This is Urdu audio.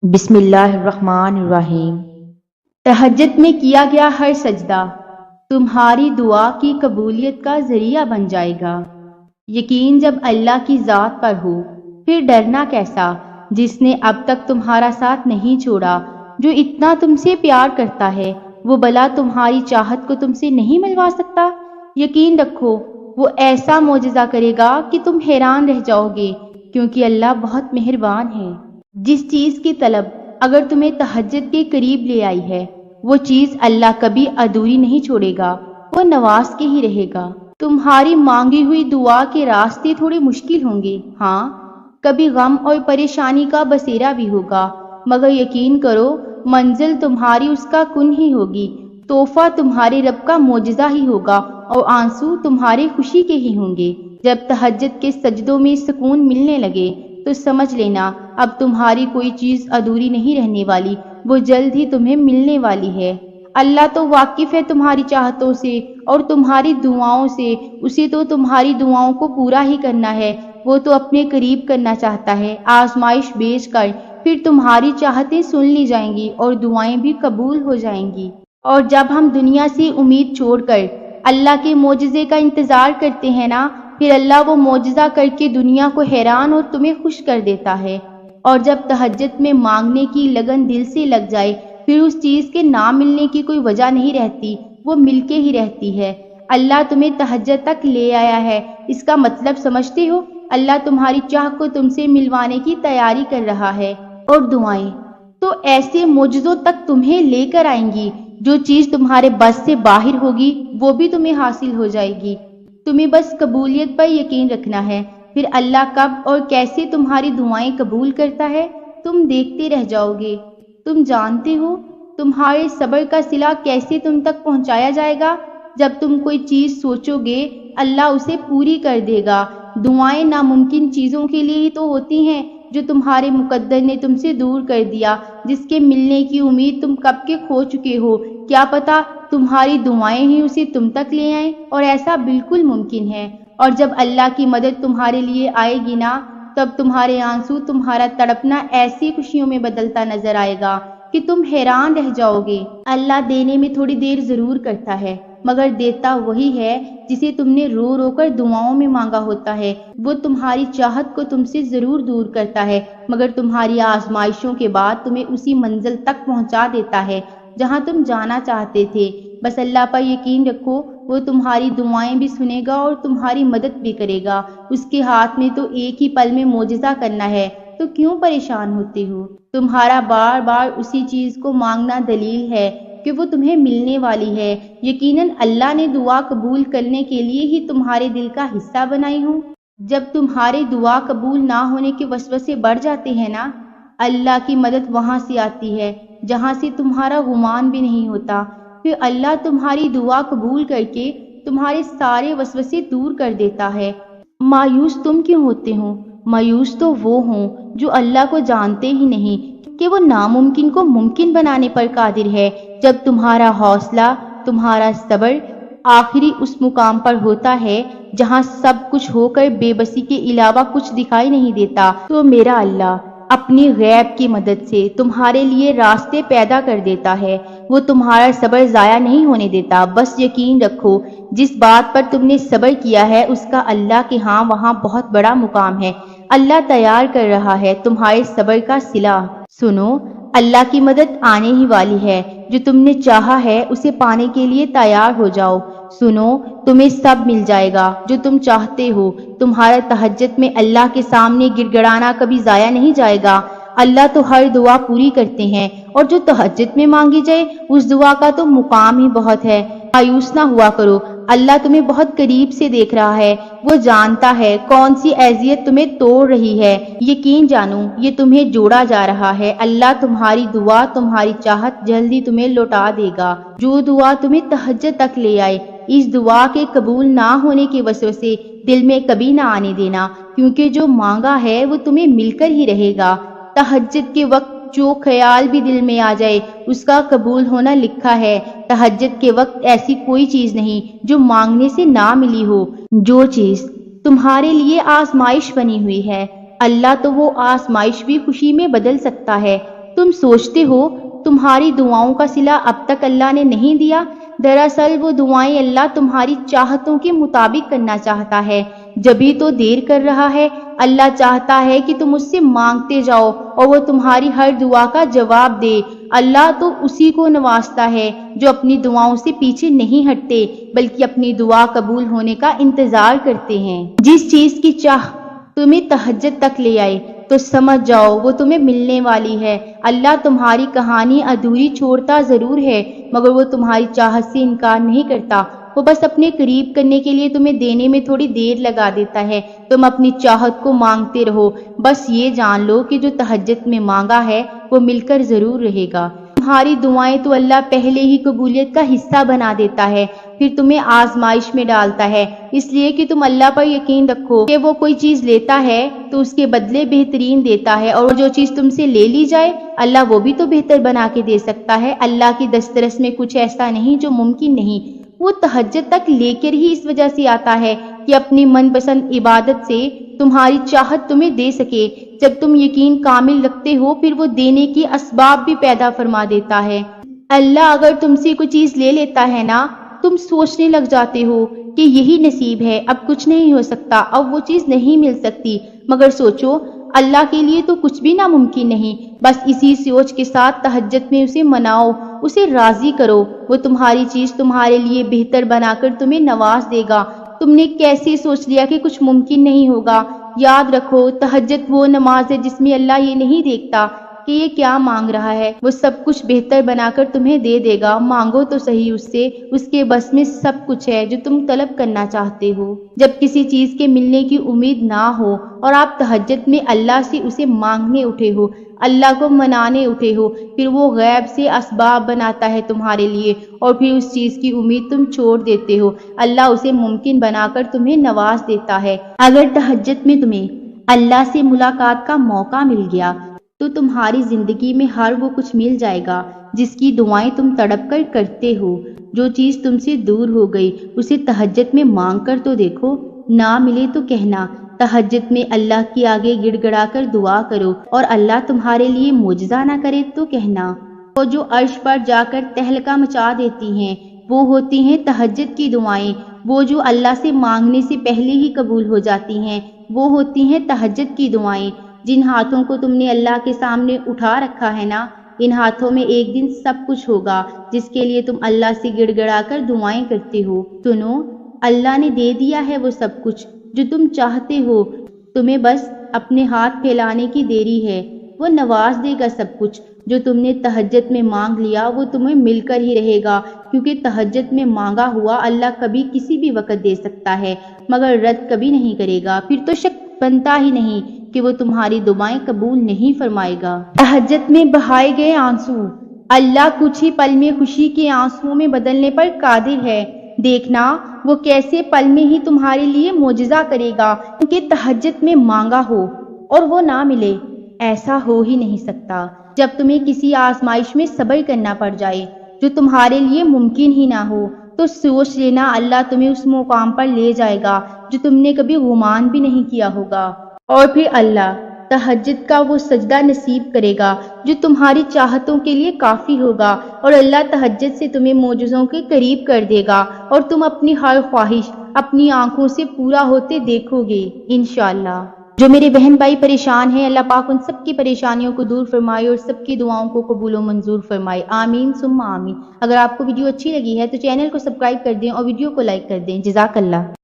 بسم اللہ الرحمن الرحیم۔ تہجد میں کیا گیا ہر سجدہ تمہاری دعا کی قبولیت کا ذریعہ بن جائے گا۔ یقین جب اللہ کی ذات پر ہو پھر ڈرنا کیسا، جس نے اب تک تمہارا ساتھ نہیں چھوڑا، جو اتنا تم سے پیار کرتا ہے، وہ بھلا تمہاری چاہت کو تم سے نہیں ملوا سکتا؟ یقین رکھو وہ ایسا معجزہ کرے گا کہ تم حیران رہ جاؤ گے، کیونکہ اللہ بہت مہربان ہے۔ جس چیز کی طلب اگر تمہیں تہجد کے قریب لے آئی ہے، وہ چیز اللہ کبھی ادھوری نہیں چھوڑے گا، وہ نواز کے ہی رہے گا۔ تمہاری مانگی ہوئی دعا کے راستے تھوڑے مشکل ہوں گے، ہاں کبھی غم اور پریشانی کا بسیرا بھی ہوگا، مگر یقین کرو منزل تمہاری اس کا کن ہی ہوگی، تحفہ تمہارے رب کا معجزہ ہی ہوگا، اور آنسو تمہارے خوشی کے ہی ہوں گے۔ جب تہجد کے سجدوں میں سکون ملنے لگے تو سمجھ لینا اب تمہاری کوئی چیز ادھوری نہیں رہنے والی، وہ جلد ہی تمہیں ملنے والی ہے۔ اللہ تو واقف ہے تمہاری چاہتوں سے اور تمہاری دعاؤں سے، اسے تو تمہاری دعاؤں کو پورا ہی کرنا ہے، وہ تو اپنے قریب کرنا چاہتا ہے۔ آزمائش بھیج کر پھر تمہاری چاہتیں سن لی جائیں گی اور دعائیں بھی قبول ہو جائیں گی۔ اور جب ہم دنیا سے امید چھوڑ کر اللہ کے معجزے کا انتظار کرتے ہیں نا، پھر اللہ وہ معجزہ کر کے دنیا کو حیران اور تمہیں خوش کر دیتا ہے۔ اور جب تہجد میں مانگنے کی لگن دل سے لگ جائے، پھر اس چیز کے نہ ملنے کی کوئی وجہ نہیں رہتی، وہ مل کے ہی رہتی ہے۔ اللہ تمہیں تہجد تک لے آیا ہے، اس کا مطلب سمجھتے ہو؟ اللہ تمہاری چاہ کو تم سے ملوانے کی تیاری کر رہا ہے، اور دعائیں تو ایسے معجزوں تک تمہیں لے کر آئیں گی، جو چیز تمہارے بس سے باہر ہوگی وہ بھی تمہیں حاصل ہو جائے گی۔ تمہیں بس قبولیت پر یقین رکھنا ہے، پھر اللہ کب اور کیسے تمہاری دعائیں قبول کرتا ہے تم دیکھتے رہ جاؤ گے۔ تم جانتے ہو تمہارے صبر کا صلہ کیسے تم تک پہنچایا جائے گا؟ جب تم کوئی چیز سوچو گے اللہ اسے پوری کر دے گا۔ دعائیں ناممکن چیزوں کے لیے ہی تو ہوتی ہیں جو تمہارے مقدر نے تم سے دور کر دیا، جس کے ملنے کی امید تم کب کے کھو چکے ہو۔ کیا پتا تمہاری دعائیں ہی اسے تم تک لے آئیں، اور ایسا بالکل ممکن ہے۔ اور جب اللہ کی مدد تمہارے لیے آئے گی نا، تب تمہارے آنسو تمہارا تڑپنا ایسی خوشیوں میں بدلتا نظر آئے گا کہ تم حیران رہ جاؤ گے۔ اللہ دینے میں تھوڑی دیر ضرور کرتا ہے، مگر دیتا وہی ہے جسے تم نے رو رو کر دعاؤں میں مانگا ہوتا ہے۔ وہ تمہاری چاہت کو تم سے ضرور دور کرتا ہے، مگر تمہاری آزمائشوں کے بعد تمہیں اسی منزل تک پہنچا دیتا ہے جہاں تم جانا چاہتے تھے۔ بس اللہ پر یقین رکھو، وہ تمہاری دعائیں بھی سنے گا اور تمہاری مدد بھی کرے گا۔ اس کے ہاتھ میں تو ایک ہی پل میں معجزہ کرنا ہے، تو کیوں پریشان ہوتے ہو؟ تمہارا بار بار اسی چیز کو مانگنا دلیل ہے کہ وہ تمہیں ملنے والی ہے۔ یقیناً اللہ نے دعا قبول کرنے کے لیے ہی تمہارے دل کا حصہ بنائی ہوں۔ جب تمہارے دعا قبول نہ ہونے کے وسوسے بڑھ جاتے ہیں نا، اللہ کی مدد وہاں سے آتی ہے جہاں سے تمہارا گمان بھی نہیں ہوتا۔ پھر اللہ تمہاری دعا قبول کر کے تمہارے سارے وسوسے دور کر دیتا ہے۔ مایوس تم کیوں ہوتے ہو؟ مایوس تو وہ ہوں جو اللہ کو جانتے ہی نہیں کہ وہ ناممکن کو ممکن بنانے پر قادر ہے۔ جب تمہارا حوصلہ، تمہارا صبر آخری اس مقام پر ہوتا ہے جہاں سب کچھ ہو کر بے بسی کے علاوہ کچھ دکھائی نہیں دیتا، تو میرا اللہ اپنی غیب کی مدد سے تمہارے لیے راستے پیدا کر دیتا ہے۔ وہ تمہارا صبر ضائع نہیں ہونے دیتا۔ بس یقین رکھو جس بات پر تم نے صبر کیا ہے اس کا اللہ کے ہاں وہاں بہت بڑا مقام ہے۔ اللہ تیار کر رہا ہے تمہارے صبر کا صلہ۔ سنو، اللہ کی مدد آنے ہی والی ہے، جو تم نے چاہا ہے اسے پانے کے لیے تیار ہو جاؤ۔ سنو، تمہیں سب مل جائے گا جو تم چاہتے ہو۔ تمہارا تہجد میں اللہ کے سامنے گڑ گڑانا کبھی ضائع نہیں جائے گا۔ اللہ تو ہر دعا پوری کرتے ہیں، اور جو تہجد میں مانگی جائے اس دعا کا تو مقام ہی بہت ہے۔ مایوس نہ ہوا کرو، اللہ تمہیں بہت قریب سے دیکھ رہا ہے، وہ جانتا ہے کون سی اذیت تمہیں توڑ رہی ہے۔ یقین جانو یہ تمہیں جوڑا جا رہا ہے۔ اللہ تمہاری دعا، تمہاری چاہت جلدی تمہیں لوٹا دے گا۔ جو دعا تمہیں تہجد تک لے آئے، اس دعا کے قبول نہ ہونے کے وسوسے دل میں کبھی نہ آنے دینا، کیونکہ جو مانگا ہے وہ تمہیں مل کر ہی رہے گا۔ تہجد کے وقت جو خیال بھی دل میں آ جائے اس کا قبول ہونا لکھا ہے۔ تہجد کے وقت ایسی کوئی چیز نہیں جو مانگنے سے نہ ملی ہو۔ جو چیز تمہارے لیے آزمائش بنی ہوئی ہے، اللہ تو وہ آزمائش بھی خوشی میں بدل سکتا ہے۔ تم سوچتے ہو تمہاری دعاؤں کا صلہ اب تک اللہ نے نہیں دیا؟ دراصل وہ دعائیں اللہ تمہاری چاہتوں کے مطابق کرنا چاہتا ہے، جبھی تو دیر کر رہا ہے۔ اللہ چاہتا ہے کہ تم اس سے مانگتے جاؤ اور وہ تمہاری ہر دعا کا جواب دے۔ اللہ تو اسی کو نوازتا ہے جو اپنی دعاؤں سے پیچھے نہیں ہٹتے بلکہ اپنی دعا قبول ہونے کا انتظار کرتے ہیں۔ جس چیز کی چاہ تمہیں تہجد تک لے آئے تو سمجھ جاؤ وہ تمہیں ملنے والی ہے۔ اللہ تمہاری کہانی ادھوری چھوڑتا ضرور ہے مگر وہ تمہاری چاہت سے انکار نہیں کرتا، وہ بس اپنے قریب کرنے کے لیے تمہیں دینے میں تھوڑی دیر لگا دیتا ہے۔ تم اپنی چاہت کو مانگتے رہو، بس یہ جان لو کہ جو تہجد میں مانگا ہے وہ مل کر ضرور رہے گا۔ تمہاری دعائیں تو اللہ پہلے ہی قبولیت کا حصہ بنا دیتا ہے، پھر تمہیں آزمائش میں ڈالتا ہے، اس لیے کہ تم اللہ پر یقین رکھو کہ وہ کوئی چیز لیتا ہے تو اس کے بدلے بہترین دیتا ہے، اور جو چیز تم سے لے لی جائے اللہ وہ بھی تو بہتر بنا کے دے سکتا ہے۔ اللہ کی دسترس میں کچھ ایسا نہیں جو ممکن نہیں۔ وہ تہجد تک لے کر ہی اس وجہ سے آتا ہے کہ اپنی من پسند عبادت سے تمہاری چاہت تمہیں دے سکے۔ جب تم یقین کامل رکھتے ہو پھر وہ دینے کی اسباب بھی پیدا فرما دیتا ہے۔ اللہ اگر تم سے کوئی چیز لے لیتا ہے نا، تم سوچنے لگ جاتے ہو کہ یہی نصیب ہے، اب کچھ نہیں ہو سکتا، اب وہ چیز نہیں مل سکتی، مگر سوچو اللہ کے لیے تو کچھ بھی ناممکن نہیں۔ بس اسی سوچ کے ساتھ تہجد میں اسے مناؤ، اسے راضی کرو، وہ تمہاری چیز تمہارے لیے بہتر بنا کر تمہیں نواز دے گا۔ تم نے کیسے سوچ لیا کہ کچھ ممکن نہیں ہوگا؟ یاد رکھو تہجد وہ نماز ہے جس میں اللہ یہ نہیں دیکھتا کہ یہ کیا مانگ رہا ہے، وہ سب کچھ بہتر بنا کر تمہیں دے دے گا۔ مانگو تو صحیح اس سے، اس کے بس میں سب کچھ ہے جو تم طلب کرنا چاہتے ہو۔ جب کسی چیز کے ملنے کی امید نہ ہو اور آپ تہجد میں اللہ سے اسے مانگنے اٹھے ہو، اللہ کو منانے اٹھے ہو، پھر وہ غیب سے اسباب بناتا ہے تمہارے لیے، اور پھر اس چیز کی امید تم چھوڑ دیتے ہو، اللہ اسے ممکن بنا کر تمہیں نواز دیتا ہے۔ اگر تہجد میں تمہیں اللہ سے ملاقات کا موقع مل گیا تو تمہاری زندگی میں ہر وہ کچھ مل جائے گا جس کی دعائیں تم تڑپ کر کرتے ہو۔ جو چیز تم سے دور ہو گئی اسے تہجد میں مانگ کر تو دیکھو، نہ ملے تو کہنا۔ تہجد میں اللہ کے آگے گڑ گڑا کر دعا کرو، اور اللہ تمہارے لیے معجزہ نہ کرے تو کہنا۔ وہ جو عرش پر جا کر تہلکہ مچا دیتی ہیں وہ ہوتی ہیں تہجد کی دعائیں، وہ جو اللہ سے مانگنے سے پہلے ہی قبول ہو جاتی ہیں وہ ہوتی ہیں تہجد کی دعائیں۔ جن ہاتھوں کو تم نے اللہ کے سامنے اٹھا رکھا ہے نا، ان ہاتھوں میں ایک دن سب کچھ ہوگا جس کے لیے تم اللہ سے گڑ گڑا کر دعائیں کرتے ہو۔ سنو، اللہ نے دے دیا ہے وہ سب کچھ جو تم چاہتے ہو، تمہیں بس اپنے ہاتھ پھیلانے کی دیری ہے۔ وہ نواز دے گا سب کچھ جو تم نے تہجد میں مانگ لیا، وہ تمہیں مل کر ہی رہے گا، کیونکہ تہجد میں مانگا ہوا اللہ کبھی کسی بھی وقت دے سکتا ہے مگر رد کبھی نہیں کرے گا۔ پھر تو شک بنتا ہی نہیں کہ وہ تمہاری دعائیں قبول نہیں فرمائے گا۔ تہجد میں بہائے گئے آنسو اللہ کچھ ہی پل میں خوشی کے آنسوؤں میں بدلنے پر قادر ہے۔ دیکھنا وہ کیسے پل میں ہی تمہارے لیے معجزہ کرے گا کہ تہجد میں مانگا ہو اور وہ نہ ملے۔ ایسا ہو ہی نہیں سکتا۔ جب تمہیں کسی آزمائش میں صبر کرنا پڑ جائے جو تمہارے لیے ممکن ہی نہ ہو تو سوچ لینا اللہ تمہیں اس مقام پر لے جائے گا جو تم نے کبھی گمان بھی نہیں کیا ہوگا، اور پھر اللہ تہجد کا وہ سجدہ نصیب کرے گا جو تمہاری چاہتوں کے لیے کافی ہوگا، اور اللہ تہجد سے تمہیں معجزوں کے قریب کر دے گا اور تم اپنی ہر خواہش اپنی آنکھوں سے پورا ہوتے دیکھو گے انشاءاللہ۔ جو میرے بہن بھائی پریشان ہیں اللہ پاک ان سب کی پریشانیوں کو دور فرمائے اور سب کی دعاؤں کو قبول و منظور فرمائے، آمین ثم آمین۔ اگر آپ کو ویڈیو اچھی لگی ہے تو چینل کو سبسکرائب کر دیں اور ویڈیو کو لائک کر دیں۔ جزاک اللہ۔